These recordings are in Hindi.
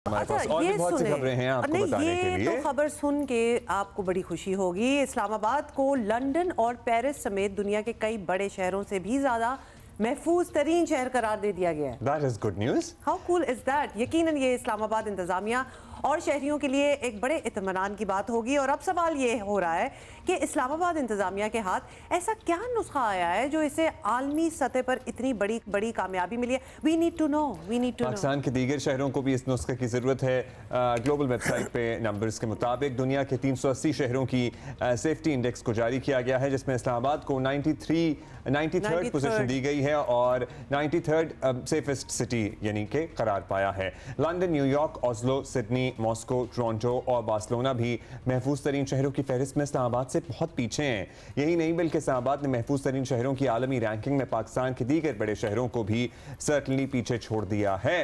अच्छा, और भी बहुत सी खबरें हैं आपको बताने के लिए। तो खबर सुन के आपको बड़ी खुशी होगी। इस्लामाबाद को लंदन और पेरिस समेत दुनिया के कई बड़े शहरों से भी ज्यादा महफूज तरीन शहर करार दे दिया गया है। That is good news. How cool is that? यकीनन ये इस्लामाबाद इंतजामिया और शहरियों के लिए एक बड़े इत्मीनान की बात होगी। और अब सवाल ये हो रहा है कि इस्लामाबाद इंतजामिया के हाथ ऐसा क्या नुस्खा आया है जो इसे आलमी सतह पर इतनी बड़ी कामयाबी मिली है। We need to know. Pakistan के दीगर शहरों को भी इस नुस्खे की ज़रूरत है। ग्लोबल वेबसाइट पे नंबर्स के मुताबिक दुनिया के 380 शहरों की सेफ्टी इंडेक्स को जारी किया गया है, जिसमें इस्लामाबाद को 93rd पोजीशन दी गई है और 93rd सेफेस्ट सिटी यानी कि करार पाया है। London, New York, Oslo, Sydney, Moscow, Toronto और बार्सिलोना भी महफूज तरीन शहरों की फहरिस्त में इस्लामाबाद से बहुत पीछे हैं। यही नहीं बल्कि इस्लामाबाद ने महफूज तरीन शहरों की आलमी रैंकिंग में पाकिस्तान के दीगर बड़े शहरों को भी सर्टनली पीछे छोड़ दिया है।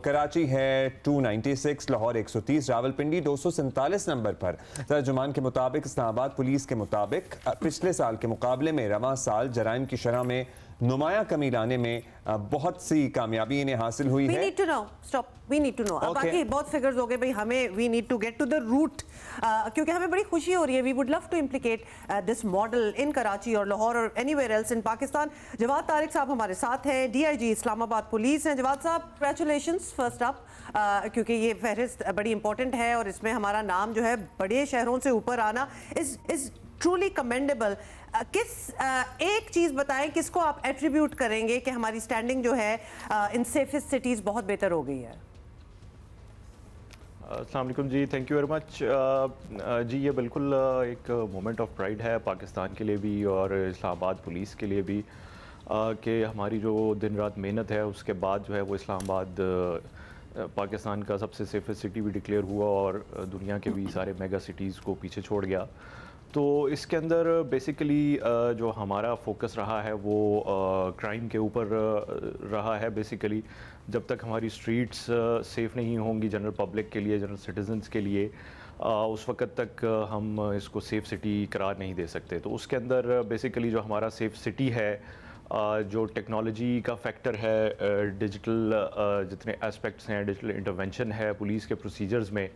कराची है 296, लाहौर 130, रावलपिंडी 247 नंबर पर। तर्जुमान के मुताबिक इस्लामाबाद पुलिस के मुताबिक पिछले साल के मुकाबले में रवां साल जराइम की शरह में नुमायां कमी लाने में बहुत सी कामयाबी इन्हें हासिल हुई है। We need to know. Stop. We need to know. अब बाकी बहुत फिगर्स हो गए भाई, हमें we need to get to the root, क्योंकि हमें बड़ी खुशी हो रही है। We would love to implicate this model in Karachi और लाहौर और anywhere else in Pakistan. Jawad Tariq साहब हमारे साथ हैं, DIG इस्लामाबाद पुलिस हैं। जवाद साहब, congratulations first up, क्योंकि ये फहरिस्त बड़ी इंपॉर्टेंट है और इसमें हमारा नाम जो है बड़े शहरों से ऊपर आना is truly commendable। एक चीज बताएं, किसको आप एट्रीब्यूट करेंगे कि हमारी स्टैंडिंग जो है इन सेफेस्ट सिटीज बहुत बेहतर हो गई है? अस्सलाम वालेकुम जी, थैंक यू वेरी मच। जी, ये बिल्कुल एक मोमेंट ऑफ प्राइड है पाकिस्तान के लिए भी और इस्लामाबाद पुलिस के लिए भी कि हमारी जो दिन रात मेहनत है उसके बाद जो है वो इस्लामाबाद पाकिस्तान का सबसे सेफेस्ट सिटी भी डिक्लेयर हुआ और दुनिया के भी सारे मेगा सिटीज़ को पीछे छोड़ गया। तो इसके अंदर बेसिकली जो हमारा फोकस रहा है वो क्राइम के ऊपर रहा है। बेसिकली जब तक हमारी स्ट्रीट्स सेफ़ नहीं होंगी जनरल पब्लिक के लिए, जनरल सिटीजन्स के लिए, उस वक़्त तक हम इसको सेफ़ सिटी करार नहीं दे सकते। तो उसके अंदर बेसिकली जो हमारा सेफ़ सिटी है, जो टेक्नोलॉजी का फैक्टर है, डिजिटल जितने एस्पेक्ट्स हैं, डिजिटल इंटरवेंशन है पुलिस के प्रोसीजर्स में,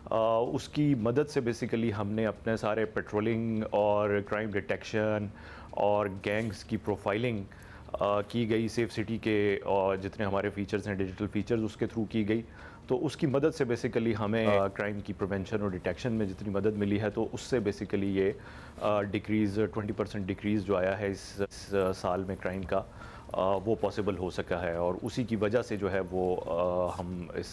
उसकी मदद से बेसिकली हमने अपने सारे पेट्रोलिंग और क्राइम डिटेक्शन और गैंग्स की प्रोफाइलिंग की गई सेफ सिटी के, और जितने हमारे फीचर्स हैं डिजिटल फीचर्स उसके थ्रू की गई। तो उसकी मदद से बेसिकली हमें क्राइम की प्रिवेंशन और डिटेक्शन में जितनी मदद मिली है, तो उससे बेसिकली ये डिक्रीज़ 20% डिक्रीज़ जो आया है इस साल में क्राइम का, वो पॉसिबल हो सका है और उसी की वजह से जो है वो हम इस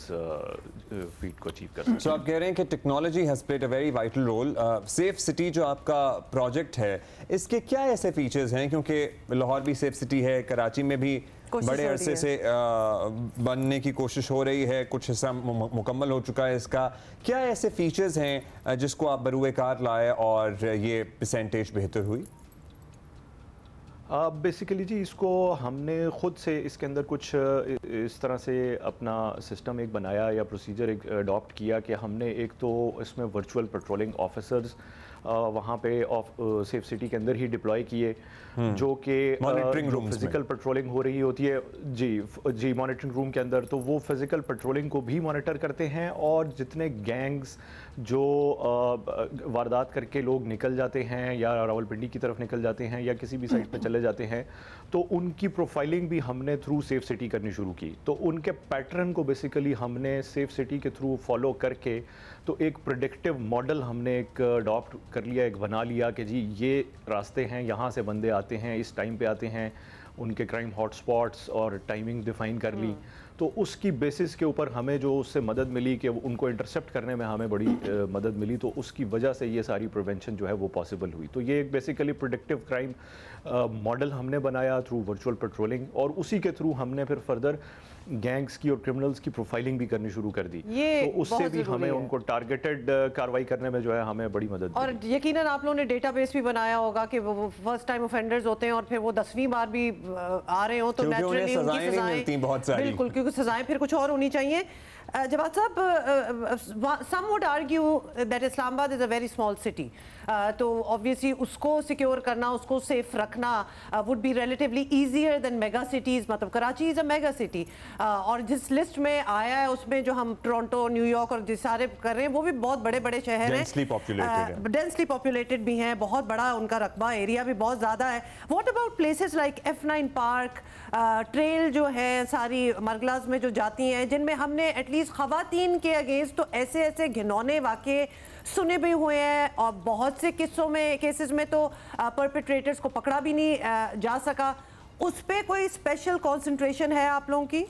फीट को अचीव कर सकते हैं। So, आप कह रहे हैं कि technology has played a very vital role. Safe city जो आपका प्रोजेक्ट है, इसके क्या ऐसे फीचर्स हैं, क्योंकि लाहौर भी सेफ सिटी है, कराची में भी बड़े अरसे से बनने की कोशिश हो रही है, कुछ हिस्सा मुकम्मल हो चुका है इसका। क्या ऐसे फीचर्स हैं जिसको आप बरूए कार लाए और ये परसेंटेज बेहतर हुई? बेसिकली जी, इसको हमने ख़ुद से इसके अंदर कुछ इस तरह से अपना सिस्टम एक बनाया या प्रोसीजर एक अडॉप्ट किया कि हमने एक तो इसमें वर्चुअल पेट्रोलिंग ऑफिसर्स वहाँ पे सेफ सिटी के अंदर ही डिप्लॉय किए, जो कि फिजिकल पेट्रोलिंग हो रही होती है जी मॉनिटरिंग रूम के अंदर, तो वो फिजिकल पेट्रोलिंग को भी मॉनिटर करते हैं और जितने गैंग्स जो वारदात करके लोग निकल जाते हैं या रावलपिंडी की तरफ निकल जाते हैं या किसी भी साइड पे चले जाते हैं, तो उनकी प्रोफाइलिंग भी हमने थ्रू सेफ सिटी करनी शुरू की। तो उनके पैटर्न को बेसिकली हमने सेफ सिटी के थ्रू फॉलो करके तो एक प्रेडिक्टिव मॉडल हमने एक अडॉप्ट कर लिया, एक बना लिया कि जी ये रास्ते हैं, यहाँ से बंदे आते हैं, इस टाइम पे आते हैं, उनके क्राइम हॉटस्पॉट्स और टाइमिंग डिफाइन कर ली। तो उसकी बेसिस के ऊपर हमें जो उससे मदद मिली कि उनको इंटरसेप्ट करने में हमें बड़ी मदद मिली, तो उसकी वजह से ये सारी प्रिवेंशन जो है वो पॉसिबल हुई। तो ये एक बेसिकली प्रेडिक्टिव क्राइम मॉडल हमने बनाया थ्रू वर्चुअल पेट्रोलिंग, और उसी के थ्रू हमने फिर फर्दर गैंग्स की और क्रिमिनल्स की प्रोफाइलिंग भी करनी शुरू कर दी। तो उससे भी हमें उनको टारगेटेड कार्रवाई करने में जो है हमें बड़ी मदद और यकीनन आप लोगों ने डेटाबेस भी बनाया होगा कि वो फर्स्ट टाइम ऑफेंडर्स होते हैं और फिर वो 10वीं बार भी आ रहे हो तो नेचुरली उनकी सजाएं बहुत सारी, बिल्कुल, क्योंकि सजाएं फिर कुछ और होनी चाहिए। जवाद साहब, some would argue that Islamabad is a very small city. तो ऑब्वियसली उसको सिक्योर करना, उसको सेफ रखना would be relatively easier than mega cities. मतलब Karachi is a mega city, और जिस लिस्ट में आया है उसमें जो हम टोरंटो, न्यूयॉर्क और जिस सारे कर रहे हैं वो भी बहुत बड़े बड़े शहर हैं, डेंसली पॉपुलेटेड भी हैं, बहुत बड़ा उनका रकबा, एरिया भी बहुत ज़्यादा है. What about places like F9 park, trail जो है सारी मरगलाज में जो जाती हैं, जिनमें हमने एटलीस्ट ख़वातीन के अगेंस्ट तो ऐसे ऐसे घिनौने वाक़े सुने भी हुए हैं, और बहुत से केसेस में तो परपेट्रेटर्स को पकड़ा भी नहीं जा सका. उस पे कोई स्पेशल कंसंट्रेशन है आप लोगों की?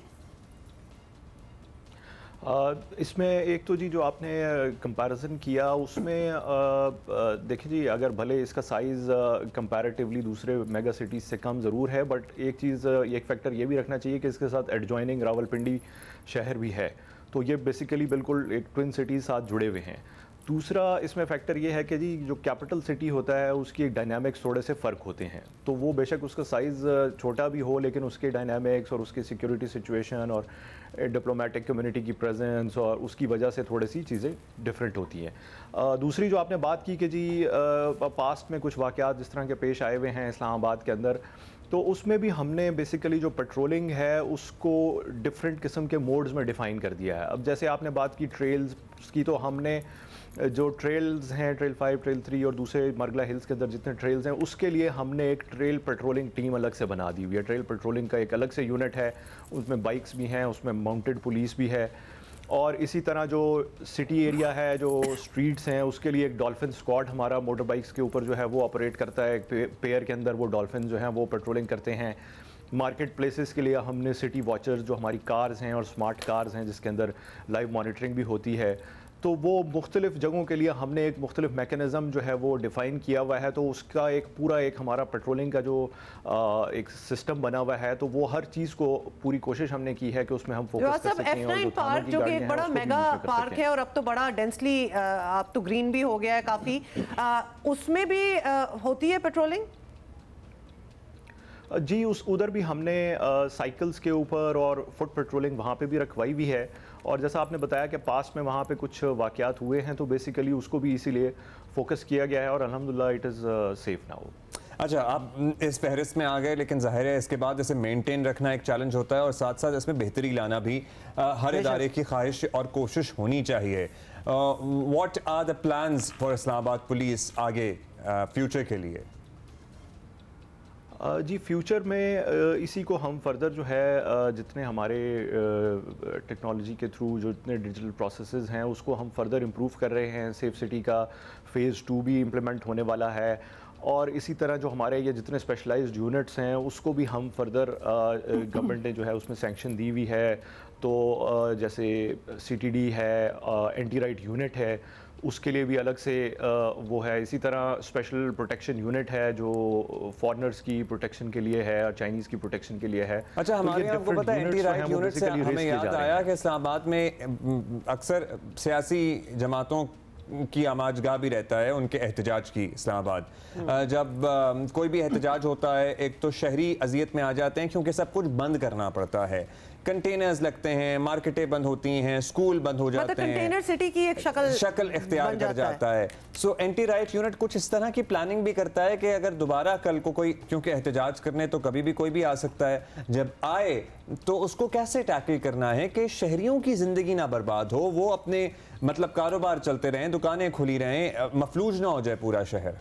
इसमें एक तो जी जो आपने कंपैरिजन किया उसमें देखिए जी, अगर भले इसका साइज़ कंपैरेटिवली दूसरे मेगा सिटीज़ से कम ज़रूर है, बट एक चीज़, एक फैक्टर ये भी रखना चाहिए कि इसके साथ एडजॉइनिंग रावलपिंडी शहर भी है, तो ये बेसिकली बिल्कुल एक ट्विन सिटीज़ साथ जुड़े हुए हैं. दूसरा इसमें फैक्टर ये है कि जी जो कैपिटल सिटी होता है उसकी डायनामिक्स थोड़े से फ़र्क होते हैं, तो वो बेशक उसका साइज़ छोटा भी हो लेकिन उसके डायनामिक्स और उसकी सिक्योरिटी सिचुएशन और डिप्लोमेटिक कम्युनिटी की प्रेजेंस और उसकी वजह से थोड़ी सी चीज़ें डिफरेंट होती हैं. दूसरी जो आपने बात की कि जी पास्ट में कुछ वाक़यात जिस तरह के पेश आए हुए हैं इस्लामाबाद के अंदर, तो उसमें भी हमने बेसिकली जो पेट्रोलिंग है उसको डिफरेंट किस्म के मोड्स में डिफ़ाइन कर दिया है. अब जैसे आपने बात की ट्रेल्स की, तो हमने जो ट्रेल्स हैं, ट्रेल 5, ट्रेल 3 और दूसरे मरगला हिल्स के अंदर जितने ट्रेल्स हैं उसके लिए हमने एक ट्रेल पेट्रोलिंग टीम अलग से बना दी हुई है. ट्रेल पेट्रोलिंग का एक अलग से यूनिट है, उसमें बाइक्स भी हैं, उसमें माउंटेड पुलिस भी है, और इसी तरह जो सिटी एरिया है, जो स्ट्रीट्स हैं, उसके लिए एक डॉल्फिन स्क्वाड हमारा मोटर बाइक्स के ऊपर जो है वो ऑपरेट करता है. एक पेयर के अंदर वो डॉल्फिन जो हैं वो पेट्रोलिंग करते हैं. मार्केट प्लेसेस के लिए हमने सिटी वॉचर्स जो हमारी कार्स हैं और स्मार्ट कार्स हैं जिसके अंदर लाइव मॉनिटरिंग भी होती है, तो वो मुख्तलिफ़ जगहों के लिए हमने एक मुख्तलिफ मैकेनिज़्म जो है वो डिफ़ाइन किया हुआ है. तो उसका एक पूरा एक हमारा पेट्रोलिंग का जो एक सिस्टम बना हुआ है, तो वो हर चीज़ को पूरी कोशिश हमने की है कि उसमें हम फोकस कर सकें. F9 पार्क जो कि एक बड़ा मेगा पार्क है और अब तो बड़ा डेंसली अब तो ग्रीन भी हो गया है काफ़ी, उसमें भी होती है पेट्रोलिंग? जी उधर भी हमने साइकिल्स के ऊपर और फुट पेट्रोलिंग वहाँ पे भी रखवाई भी है, और जैसा आपने बताया कि पास में वहाँ पे कुछ वाक़यात हुए हैं, तो बेसिकली उसको भी इसीलिए फोकस किया गया है और अल्हम्दुलिल्लाह इट इज़ सेफ नाउ. अच्छा, आप इस फहरिस्त में आ गए, लेकिन ज़ाहिर है इसके बाद इसे मेंटेन रखना एक चैलेंज होता है और साथ साथ इसमें बेहतरी लाना भी हर इदारे की ख्वाहिश और कोशिश होनी चाहिए. What are the plans for Islamabad police आगे फ्यूचर के लिए? जी फ्यूचर में इसी को हम फर्दर जो है जितने हमारे टेक्नोलॉजी के थ्रू जो इतने डिजिटल प्रोसेसेस हैं उसको हम फर्दर इम्प्रूव कर रहे हैं. सेफ सिटी का फ़ेज़ 2 भी इम्प्लीमेंट होने वाला है, और इसी तरह जो हमारे ये जितने स्पेशलाइज्ड यूनिट्स हैं उसको भी हम फर्दर गवर्नमेंट ने जो है उसमें सैंक्शन दी हुई है. तो जैसे CTD है, एंटी राइट यूनिट है, उसके लिए भी अलग से वो है. इसी तरह स्पेशल प्रोटेक्शन यूनिट है जो फॉरेनर्स की प्रोटेक्शन के लिए है और चाइनीज़ की प्रोटेक्शन के लिए है. अच्छा, हमारे आपको पता है एंटी राइट यूनिट से हमें याद आया कि इस्लामाबाद में अक्सर सियासी जमातों की आमाजगाह भी रहता है उनके एहतजाज की. इस्लामाबाद जब कोई भी एहतजाज होता है, एक तो शहरी अजियत में आ जाते हैं क्योंकि सब कुछ बंद करना पड़ता है, कंटेनर्स लगते हैं, मार्केटें बंद होती हैं, स्कूल बंद हो जाते हैं, कंटेनर सिटी की एक शक्ल इख्तियार कर जाता है. सो एंटी राइट यूनिट कुछ इस तरह की प्लानिंग भी करता है कि अगर दोबारा कल को कोई, क्योंकि एहतजाज करने तो कभी भी कोई भी आ सकता है, जब आए तो उसको कैसे टैकल करना है कि शहरियों की ज़िंदगी ना बर्बाद हो, वो अपने मतलब कारोबार चलते रहें, दुकानें खुली रहें, मफलूज ना हो जाए पूरा शहर.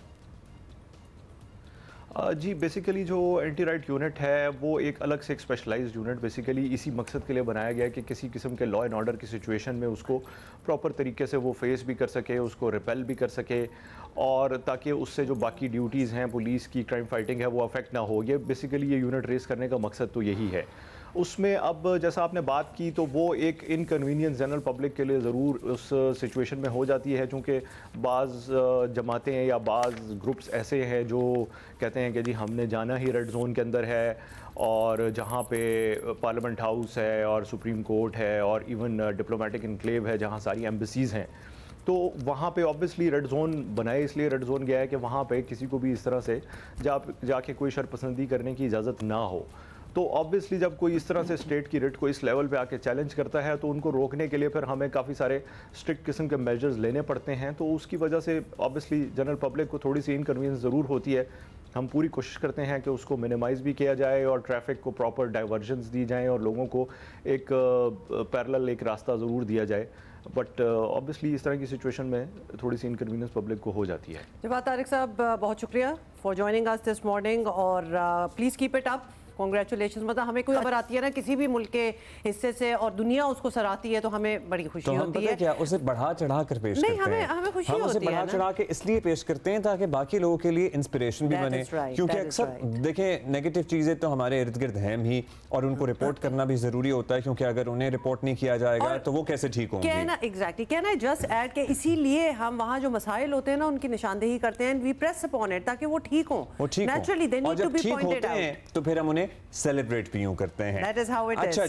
जी बेसिकली जो एंटी राइट यूनिट है वो एक अलग से एक स्पेशलाइज्ड यूनिट बेसिकली इसी मकसद के लिए बनाया गया है कि किसी किस्म के लॉ एंड ऑर्डर की सिचुएशन में उसको प्रॉपर तरीके से वो फेस भी कर सके, उसको रिपेल भी कर सके, और ताकि उससे जो बाकी ड्यूटीज़ हैं पुलिस की, क्राइम फाइटिंग है, वो अफेक्ट ना हो. ये बेसिकली ये यूनिट रेस करने का मकसद तो यही है. उसमें अब जैसा आपने बात की तो वो एक इनकन्वीनियंस जनरल पब्लिक के लिए ज़रूर उस सिचुएशन में हो जाती है, चूँकि बाज़ जमातें या बाज़ ग्रुप्स ऐसे हैं जो कहते हैं कि जी हमने जाना ही रेड जोन के अंदर है, और जहाँ पे पार्लियामेंट हाउस है और सुप्रीम कोर्ट है और इवन डिप्लोमेटिक इनक्लेव है जहाँ सारी एम्बेसीज़ हैं, तो वहाँ पे ऑब्वियसली रेड जोन बनाए इसलिए रेड जोन गया है कि वहाँ पे किसी को भी इस तरह से जाके कोई शरपसंदी करने की इजाज़त ना हो. तो ऑब्वियसली जब कोई इस तरह से स्टेट की रिट को इस लेवल पे आके चैलेंज करता है तो उनको रोकने के लिए फिर हमें काफ़ी सारे स्ट्रिक्ट किस्म के मेजर्स लेने पड़ते हैं। तो उसकी वजह से ऑब्वियसली जनरल पब्लिक को थोड़ी सी इनकन्वीनियंस ज़रूर होती है। हम पूरी कोशिश करते हैं कि उसको मिनिमाइज़ भी किया जाए और ट्रैफिक को प्रॉपर डाइवर्जन्स दी जाएँ और लोगों को एक पैरेलल एक रास्ता ज़रूर दिया जाए। बट ऑब्वियसली इस तरह की सिचुएशन में थोड़ी सी इनकन्वीनियंस पब्लिक को हो जाती है। जवाद तारिक साहब, बहुत शुक्रिया for joining us this morning और please keep it up. Congratulations. मतलब हमें कोई खबर आती है ना किसी भी मुल्क के हिस्से से और दुनिया उसको सराहती है तो हमें बड़ी खुशी होती है। क्या उसे बढ़ा चढ़ा कर पेश करते हैं? हमें खुशी होती है। हम उसे बढ़ा चढ़ा के इसलिए पेश करते हैं ताकि बाकी लोगों के लिए इंस्पिरेशन भी बने, क्योंकि अक्सर देखें नेगेटिव चीजें तो हमारे इर्द गिर्द हैं ही और उनको रिपोर्ट करना भी जरूरी होता है, क्योंकि अगर उन्हें रिपोर्ट नहीं किया जाएगा तो वो कैसे ठीक होंगे। Exactly, can I just add के इसीलिए हम वहाँ जो मसाइल होते हैं ना उनकी निशानदेही करते हैं, वी प्रेस अपॉन इट ताकि वो ठीक हो। Naturally they need to be pointed out. तो फिर हम उन्हें सेलिब्रेट भी यूं करते हैं। That is how it is.